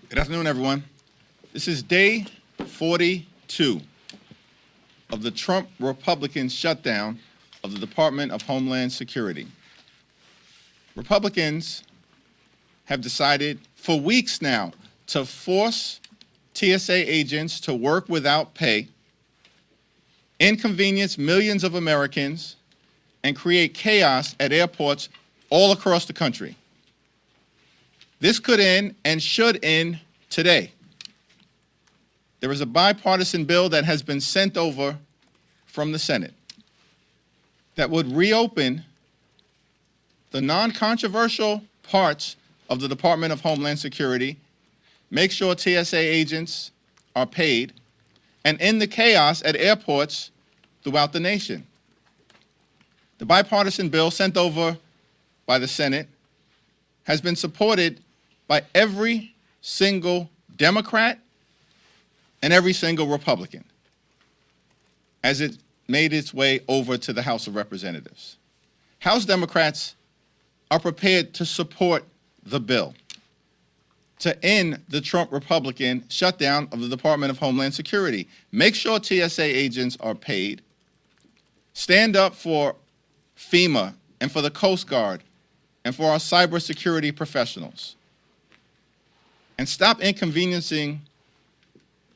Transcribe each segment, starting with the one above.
Good afternoon, everyone. This is day 42 of the Trump Republican shutdown of the Department of Homeland Security. Republicans have decided for weeks now to force TSA agents to work without pay, inconvenience millions of Americans, and create chaos at airports all across the country. This could end and should end today. There is a bipartisan bill that has been sent over from the Senate that would reopen the non-controversial parts of the Department of Homeland Security, make sure TSA agents are paid, and end the chaos at airports throughout the nation. The bipartisan bill sent over by the Senate has been supported by every single Democrat and every single Republican as it made its way over to the House of Representatives. House Democrats are prepared to support the bill to end the Trump Republican shutdown of the Department of Homeland Security. Make sure TSA agents are paid. Stand up for FEMA and for the Coast Guard and for our cybersecurity professionals. And stop inconveniencing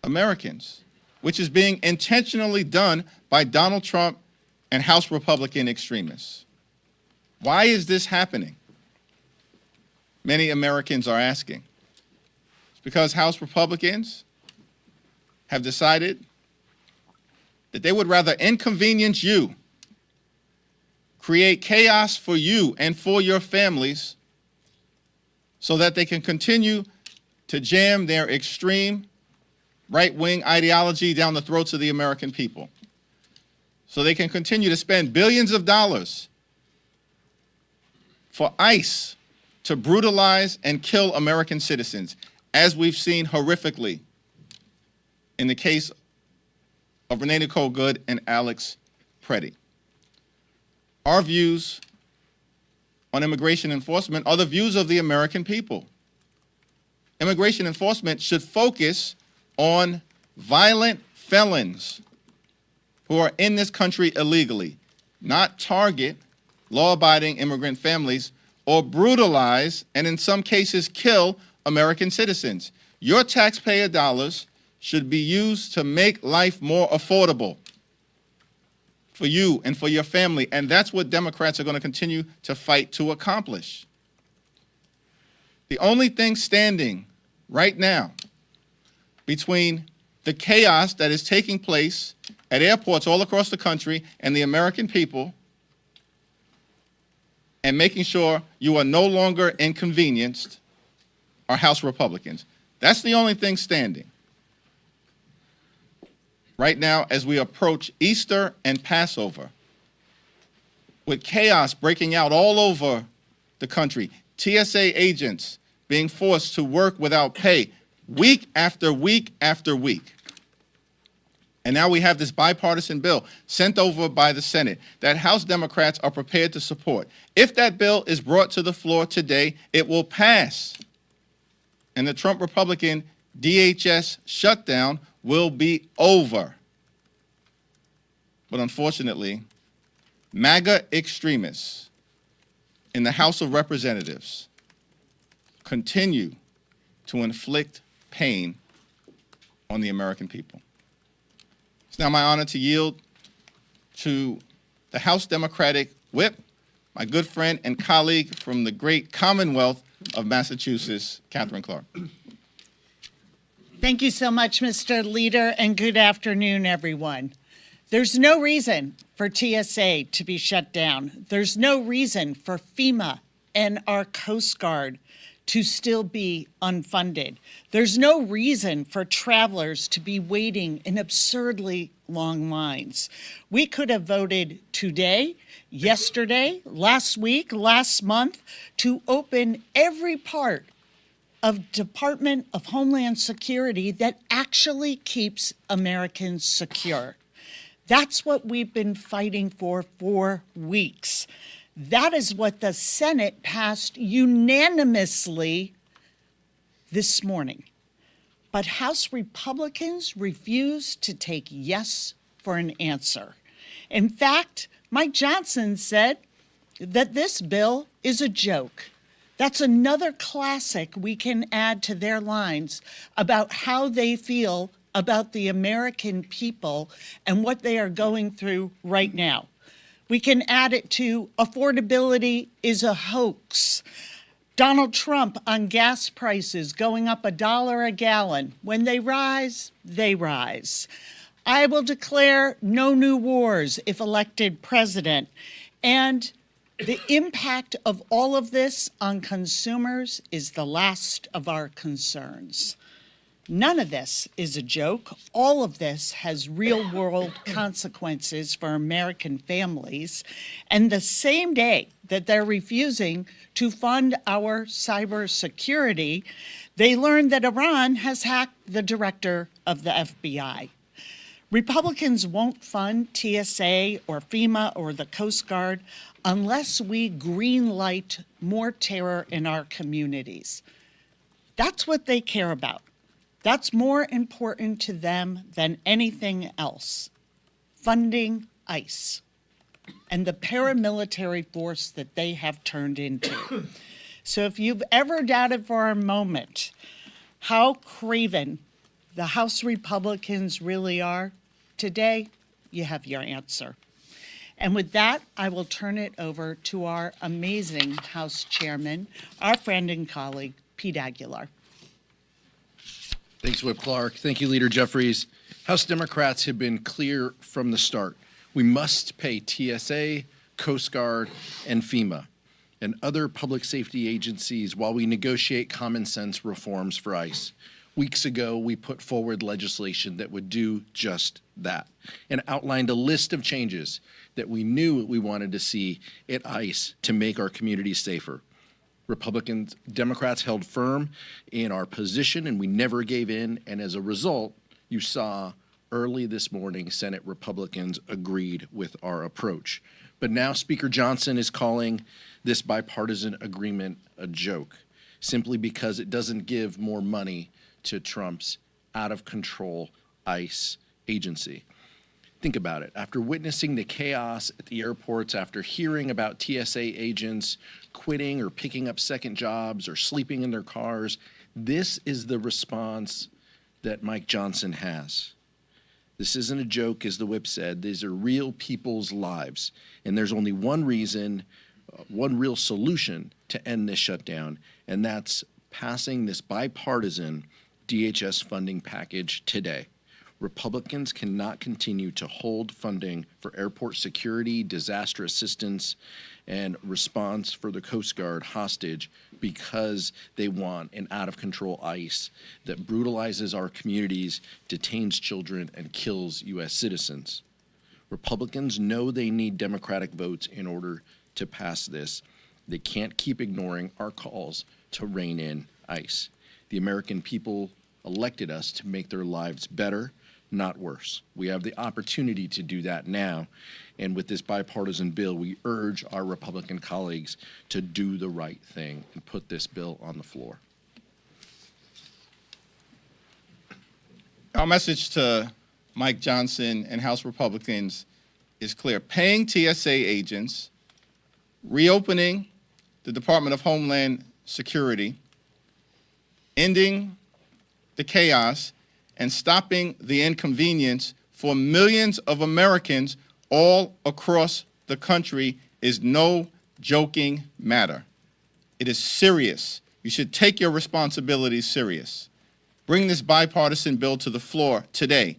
Americans, which is being intentionally done by Donald Trump and House Republican extremists. Why is this happening? Many Americans are asking. It's because House Republicans have decided that they would rather inconvenience you, create chaos for you and for your families, so that they can continue to jam their extreme right-wing ideology down the throats of the American people. So they can continue to spend billions of dollars for ICE to brutalize and kill American citizens, as we've seen horrifically in the case of Renee Nicole Good and Alex Preddy. Our views on immigration enforcement are the views of the American people. Immigration enforcement should focus on violent felons who are in this country illegally, not target law-abiding immigrant families or brutalize and in some cases kill American citizens. Your taxpayer dollars should be used to make life more affordable for you and for your family, and that's what Democrats are going to continue to fight to accomplish. The only thing standing right now between the chaos that is taking place at airports all across the country and the American people and making sure you are no longer inconvenienced are House Republicans. That's the only thing standing. Right now, as we approach Easter and Passover, with chaos breaking out all over the country, TSA agents being forced to work without pay week after week after week. And now we have this bipartisan bill sent over by the Senate that House Democrats are prepared to support. If that bill is brought to the floor today, it will pass. And the Trump Republican DHS shutdown will be over. But unfortunately, MAGA extremists in the House of Representatives continue to inflict pain on the American people. It's now my honor to yield to the House Democratic Whip, my good friend and colleague from the great Commonwealth of Massachusetts, Katherine Clark. Thank you so much, Mr. Leader, and good afternoon, everyone. There's no reason for TSA to be shut down. There's no reason for FEMA and our Coast Guard to still be unfunded. There's no reason for travelers to be waiting in absurdly long lines. We could have voted today, yesterday, last week, last month, to open every part of Department of Homeland Security that actually keeps Americans secure. That's what we've been fighting for weeks. That is what the Senate passed unanimously this morning. But House Republicans refuse to take yes for an answer. In fact, Mike Johnson said that this bill is a joke. That's another classic we can add to their lines about how they feel about the American people and what they are going through right now. We can add it to affordability is a hoax. Donald Trump on gas prices going up $1 a gallon. When they rise, they rise. I will declare no new wars if elected president. And the impact of all of this on consumers is the last of our concerns. None of this is a joke. All of this has real-world consequences for American families. And the same day that they're refusing to fund our cybersecurity, they learned that Iran has hacked the director of the FBI. Republicans won't fund TSA or FEMA or the Coast Guard unless we greenlight more terror in our communities. That's what they care about. That's more important to them than anything else. Funding ICE and the paramilitary force that they have turned into. So if you've ever doubted for a moment how craven the House Republicans really are, today you have your answer. And with that, I will turn it over to our amazing House Chairman, our friend and colleague, Pete Aguilar. Thanks, Whip Clark. Thank you, Leader Jeffries. House Democrats have been clear from the start. We must pay TSA, Coast Guard, and FEMA and other public safety agencies while we negotiate common sense reforms for ICE. Weeks ago, we put forward legislation that would do just that and outlined a list of changes that we knew we wanted to see at ICE to make our communities safer. Democrats held firm in our position, and we never gave in. And as a result, you saw early this morning, Senate Republicans agreed with our approach. But now Speaker Johnson is calling this bipartisan agreement a joke, simply because it doesn't give more money to Trump's out-of-control ICE agency. Think about it. After witnessing the chaos at the airports, after hearing about TSA agents quitting or picking up second jobs or sleeping in their cars, this is the response that Mike Johnson has. This isn't a joke, as the whip said. These are real people's lives. And there's only one reason, one real solution to end this shutdown, and that's passing this bipartisan DHS funding package today. Republicans cannot continue to hold funding for airport security, disaster assistance, and response for the Coast Guard hostage because they want an out-of-control ICE that brutalizes our communities, detains children, and kills U.S. citizens. Republicans know they need Democratic votes in order to pass this. They can't keep ignoring our calls to rein in ICE. The American people elected us to make their lives better, not worse. We have the opportunity to do that now. And with this bipartisan bill, we urge our Republican colleagues to do the right thing and put this bill on the floor. Our message to Mike Johnson and House Republicans is clear. Paying TSA agents, reopening the Department of Homeland Security, ending the chaos, and stopping the inconvenience for millions of Americans all across the country is no joking matter. It is serious. You should take your responsibilities serious. Bring this bipartisan bill to the floor today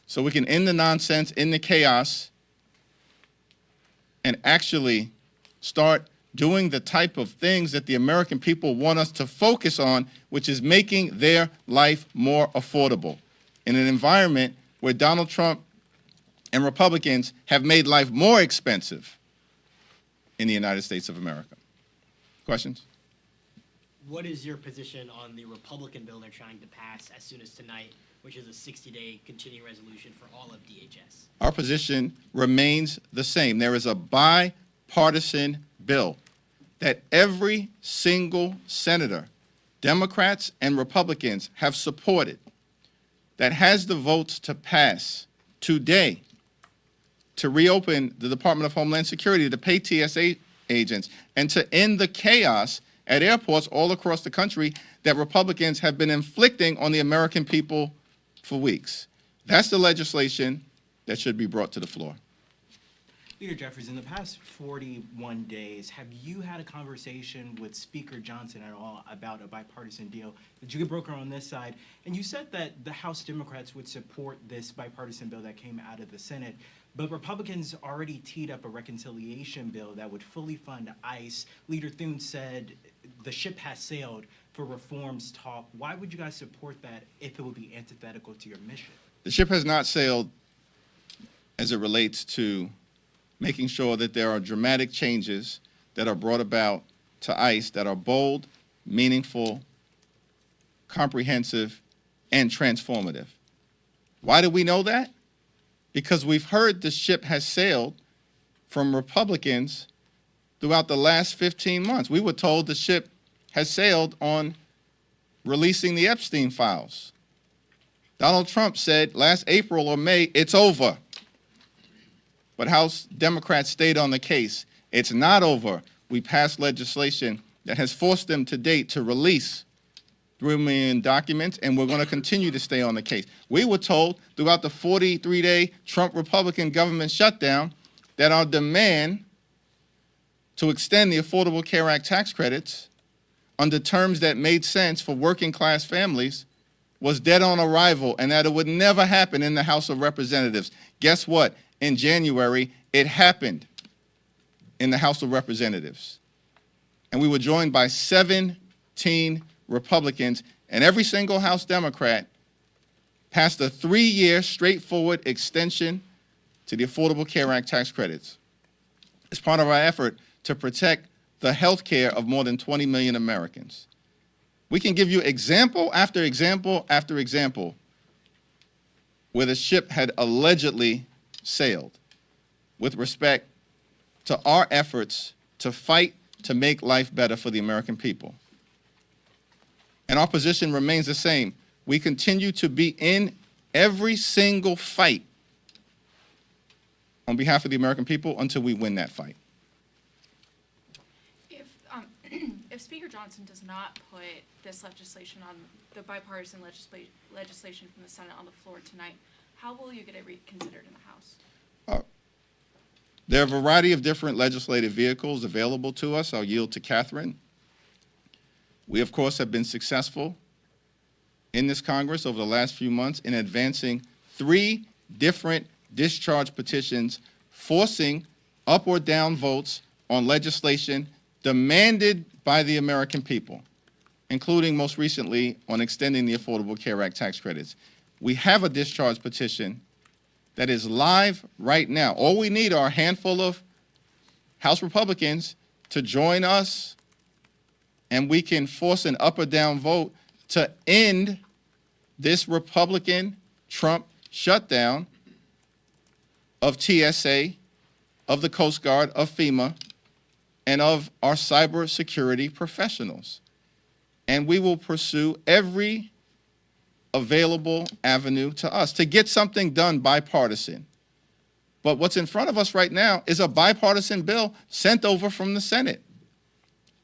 so we can end the nonsense, end the chaos, and actually start doing the type of things that the American people want us to focus on, which is making their life more affordable in an environment where Donald Trump and Republicans have made life more expensive in the United States of America. Questions? What is your position on the Republican bill they're trying to pass as soon as tonight, which is a 60-day continuing resolution for all of DHS? Our position remains the same. There is a bipartisan bill that every single senator, Democrats and Republicans, have supported, that has the votes to pass today to reopen the Department of Homeland Security, to pay TSA agents, and to end the chaos at airports all across the country that Republicans have been inflicting on the American people for weeks. That's the legislation that should be brought to the floor. Leader Jeffries, in the past 41 days, have you had a conversation with Speaker Johnson at all about a bipartisan deal that you could broker on this side? And you said that the House Democrats would support this bipartisan bill that came out of the Senate, but Republicans already teed up a reconciliation bill that would fully fund ICE. Leader Thune said the ship has sailed for reforms talk. Why would you guys support that if it would be antithetical to your mission? The ship has not sailed as it relates to making sure that there are dramatic changes that are brought about to ICE that are bold, meaningful, comprehensive, and transformative. Why do we know that? Because we've heard the ship has sailed from Republicans throughout the last 15 months. We were told the ship has sailed on releasing the Epstein files. Donald Trump said last April or May, it's over. But House Democrats stayed on the case. It's not over. We passed legislation that has forced them to date to release 3 million documents, and we're going to continue to stay on the case. We were told throughout the 43-day Trump Republican government shutdown that our demand to extend the Affordable Care Act tax credits under terms that made sense for working class families was dead on arrival, and that it would never happen in the House of Representatives. Guess what? In January, it happened in the House of Representatives. And we were joined by 17 Republicans, and every single House Democrat passed a 3-year straightforward extension to the Affordable Care Act tax credits. It's part of our effort to protect the health care of more than 20 million Americans. We can give you example after example after example where the ship had allegedly sailed with respect to our efforts to fight to make life better for the American people. And our position remains the same. We continue to be in every single fight on behalf of the American people until we win that fight. If Speaker Johnson does not put this legislation on the bipartisan legislation from the Senate on the floor tonight, how will you get it reconsidered in the House? There are a variety of different legislative vehicles available to us. I'll yield to Katherine. We, of course, have been successful in this Congress over the last few months in advancing 3 different discharge petitions forcing up or down votes on legislation demanded by the American people, including most recently on extending the Affordable Care Act tax credits. We have a discharge petition that is live right now. All we need are a handful of House Republicans to join us, and we can force an up or down vote to end this Republican Trump shutdown of TSA, of the Coast Guard, of FEMA, and of our cybersecurity professionals. And we will pursue every available avenue to us to get something done bipartisan. But what's in front of us right now is a bipartisan bill sent over from the Senate,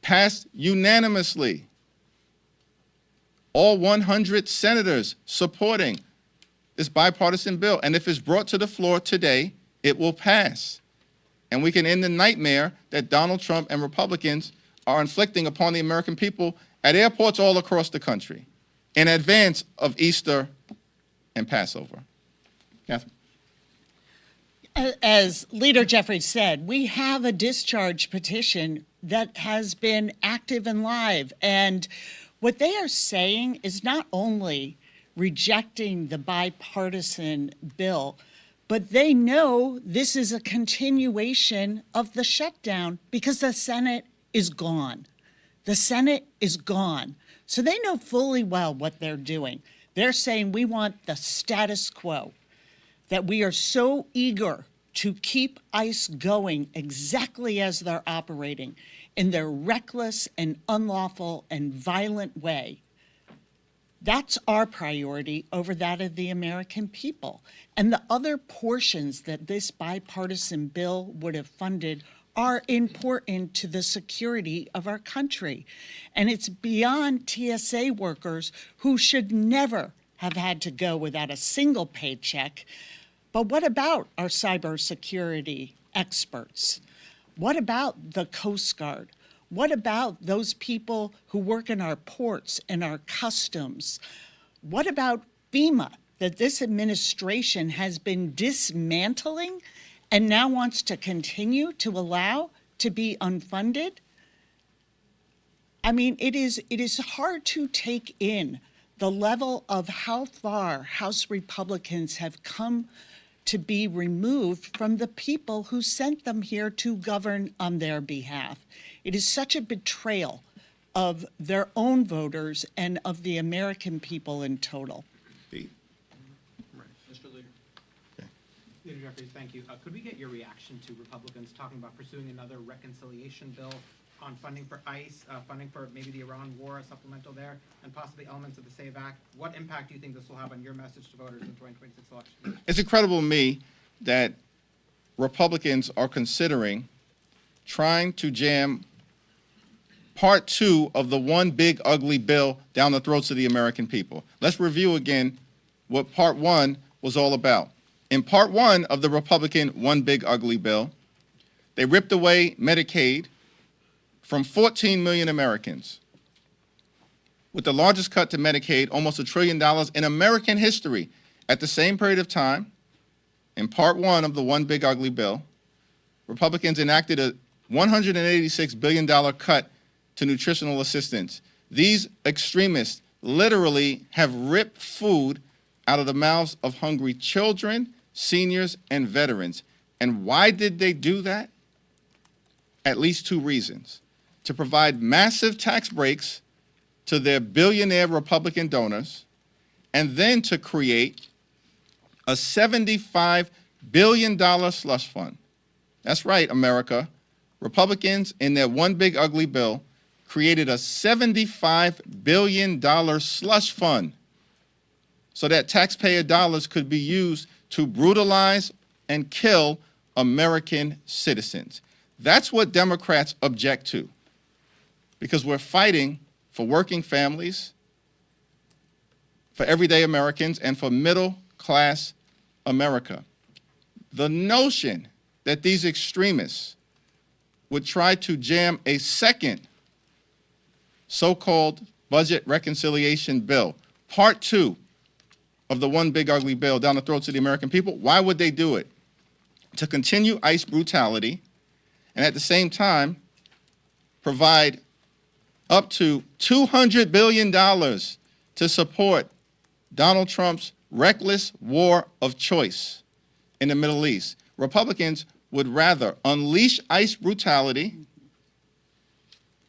passed unanimously. All 100 senators supporting this bipartisan bill. And if it's brought to the floor today, it will pass. And we can end the nightmare that Donald Trump and Republicans are inflicting upon the American people at airports all across the country in advance of Easter and Passover. Katherine. As Leader Jeffries said, we have a discharge petition that has been active and live. And what they are saying is not only rejecting the bipartisan bill, but they know this is a continuation of the shutdown because the Senate is gone. The Senate is gone. So they know fully well what they're doing. They're saying we want the status quo, that we are so eager to keep ICE going exactly as they're operating in their reckless and unlawful and violent way. That's our priority over that of the American people. And the other portions that this bipartisan bill would have funded are important to the security of our country. And it's beyond TSA workers who should never have had to go without a single paycheck. But what about our cybersecurity experts? What about the Coast Guard? What about those people who work in our ports and our customs? What about FEMA that this administration has been dismantling and now wants to continue to allow to be unfunded? I mean, it is hard to take in the level of how far House Republicans have come to be removed from the people who sent them here to govern on their behalf. It is such a betrayal of their own voters and of the American people in total. Pete. Mr. Leader. Okay. Leader Jeffries, thank you. Could we get your reaction to Republicans talking about pursuing another reconciliation bill on funding for ICE, funding for maybe the Iran war, a supplemental there, and possibly elements of the SAVE Act? What impact do you think this will have on your message to voters in the 2026 election? It's incredible to me that Republicans are considering trying to jam Part 2 of the one big ugly bill down the throats of the American people. Let's review again what Part 1 was all about. In Part 1 of the Republican one big ugly bill, they ripped away Medicaid from 14 million Americans, with the largest cut to Medicaid, almost $1 trillion in American history. At the same period of time, in Part 1 of the one big ugly bill, Republicans enacted a $186 billion cut to nutritional assistance. These extremists literally have ripped food out of the mouths of hungry children, seniors, and veterans. And why did they do that? At least two reasons. To provide massive tax breaks to their billionaire Republican donors, and then to create a $75 billion slush fund. That's right, America. Republicans, in their one big ugly bill, created a $75 billion slush fund so that taxpayer dollars could be used to brutalize and kill American citizens. That's what Democrats object to, because we're fighting for working families, for everyday Americans, and for middle-class America. The notion that these extremists would try to jam a second so-called budget reconciliation bill, Part 2 of the one big ugly bill, down the throats of the American people, why would they do it? To continue ICE brutality and at the same time provide up to $200 billion to support Donald Trump's reckless war of choice in the Middle East. Republicans would rather unleash ICE brutality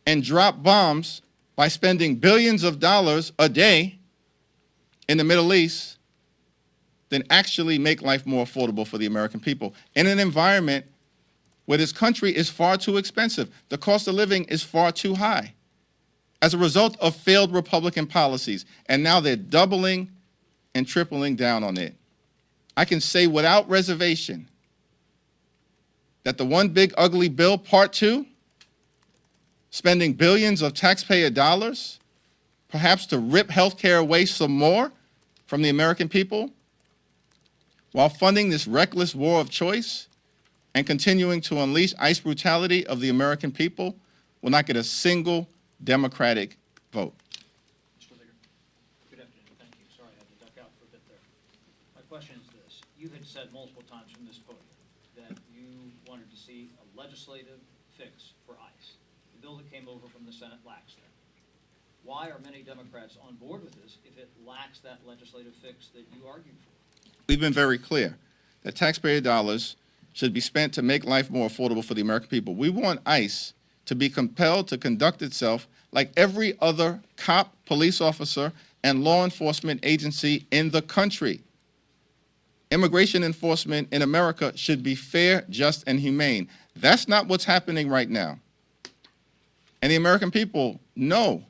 and drop bombs by spending billions of dollars a day in the Middle East than actually make life more affordable for the American people in an environment where this country is far too expensive. The cost of living is far too high as a result of failed Republican policies, and now they're doubling and tripling down on it. I can say without reservation that the one big ugly bill, Part 2, spending billions of taxpayer dollars, perhaps to rip health care away some more from the American people, while funding this reckless war of choice and continuing to unleash ICE brutality of the American people, will not get a single Democratic vote. Mr. Leader. Good afternoon. Thank you. Sorry I had to duck out for a bit there. My question is this. You had said multiple times from this podium that you wanted to see a legislative fix for ICE. The bill that came over from the Senate lacks that. Why are many Democrats on board with this if it lacks that legislative fix that you argued for? We've been very clear that taxpayer dollars should be spent to make life more affordable for the American people. We want ICE to be compelled to conduct itself like every other cop, police officer, and law enforcement agency in the country. Immigration enforcement in America should be fair, just, and humane. That's not what's happening right now. And the American people know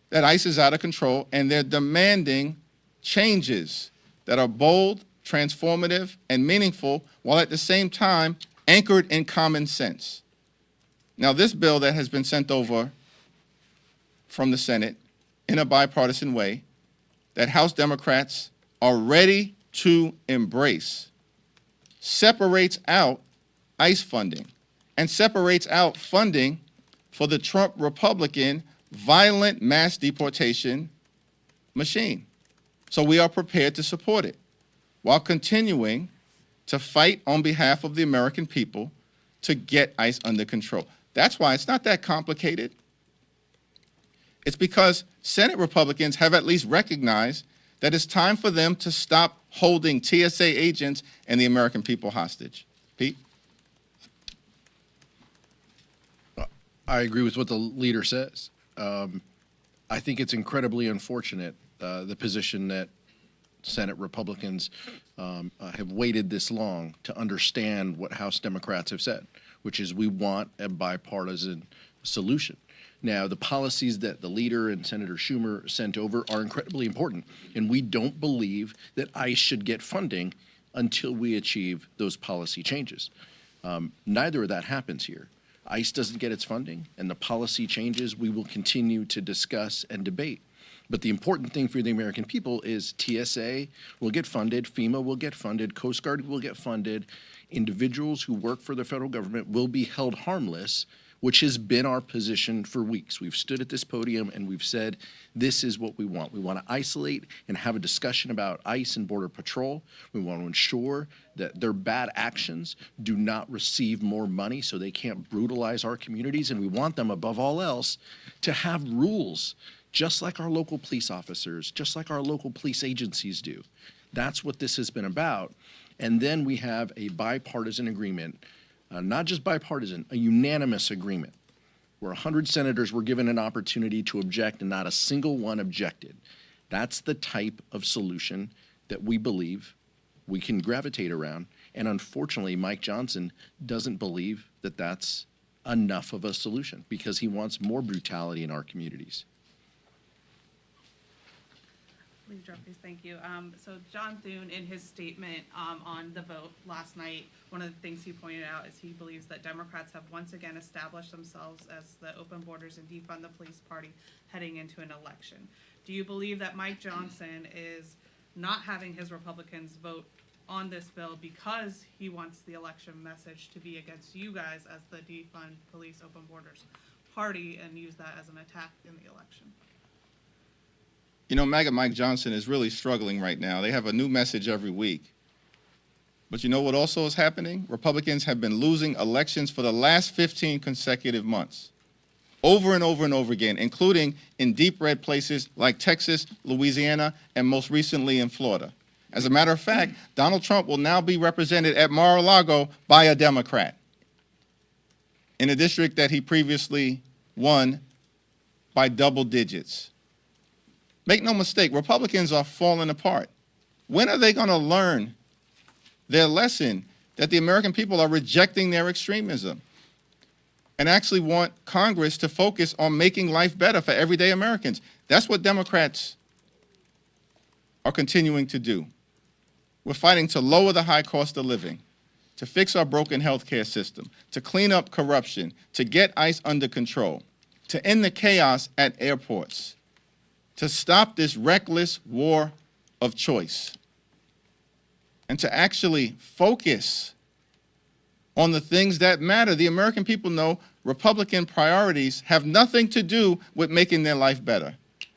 that ICE is out of control, and they're demanding changes that are bold, transformative, and meaningful, while at the same time anchored in common sense. Now, this bill that has been sent over from the Senate in a bipartisan way that House Democrats are ready to embrace separates out ICE funding and separates out funding for the Trump Republican violent mass deportation machine. So we are prepared to support it while continuing to fight on behalf of the American people to get ICE under control. That's why it's not that complicated. It's because Senate Republicans have at least recognized that it's time for them to stop holding TSA agents and the American people hostage. Pete? I agree with what the leader says. I think it's incredibly unfortunate, the position that Senate Republicans have waited this long to understand what House Democrats have said, which is we want a bipartisan solution. Now, the policies that the leader and Senator Schumer sent over are incredibly important, and we don't believe that ICE should get funding until we achieve those policy changes. Neither of that happens here. ICE doesn't get its funding, and the policy changes we will continue to discuss and debate. But the important thing for the American people is TSA will get funded, FEMA will get funded, Coast Guard will get funded, individuals who work for the federal government will be held harmless, which has been our position for weeks. We've stood at this podium and we've said, this is what we want. We want to isolate and have a discussion about ICE and Border Patrol. We want to ensure that their bad actions do not receive more money so they can't brutalize our communities. And we want them, above all else, to have rules, just like our local police officers, just like our local police agencies do. That's what this has been about. And then we have a bipartisan agreement, not just bipartisan, a unanimous agreement, where 100 senators were given an opportunity to object and not a single one objected. That's the type of solution that we believe we can gravitate around. And unfortunately, Mike Johnson doesn't believe that that's enough of a solution because he wants more brutality in our communities. Leader Jeffries, thank you. So John Thune, in his statement on the vote last night, one of the things he pointed out is he believes that Democrats have once again established themselves as the open borders and defund the police party heading into an election. Do you believe that Mike Johnson is not having his Republicans vote on this bill because he wants the election message to be against you guys as the defund police open borders party and use that as an attack in the election? You know, MAGA Mike Johnson is really struggling right now. They have a new message every week. But you know what also is happening? Republicans have been losing elections for the last 15 consecutive months, over and over and over again, including in deep red places like Texas, Louisiana, and most recently in Florida. As a matter of fact, Donald Trump will now be represented at Mar-a-Lago by a Democrat in a district that he previously won by double digits. Make no mistake, Republicans are falling apart. When are they going to learn their lesson that the American people are rejecting their extremism and actually want Congress to focus on making life better for everyday Americans? That's what Democrats are continuing to do. We're fighting to lower the high cost of living, to fix our broken healthcare system, to clean up corruption, to get ICE under control, to end the chaos at airports, to stop this reckless war of choice, and to actually focus on the things that matter. The American people know Republican priorities have nothing to do with making their life better,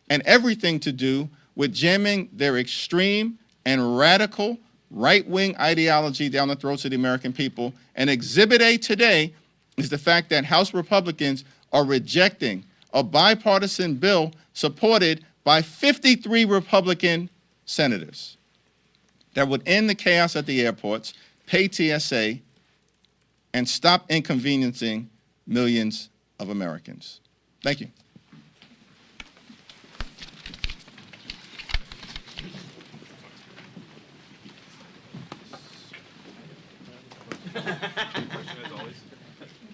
and everything to do with jamming their extreme and radical right-wing ideology down the throats of the American people. And Exhibit A today is the fact that House Republicans are rejecting a bipartisan bill supported by 53 Republican senators that would end the chaos at the airports, pay TSA, and stop inconveniencing millions of Americans. Thank you. As always,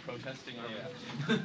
protesting our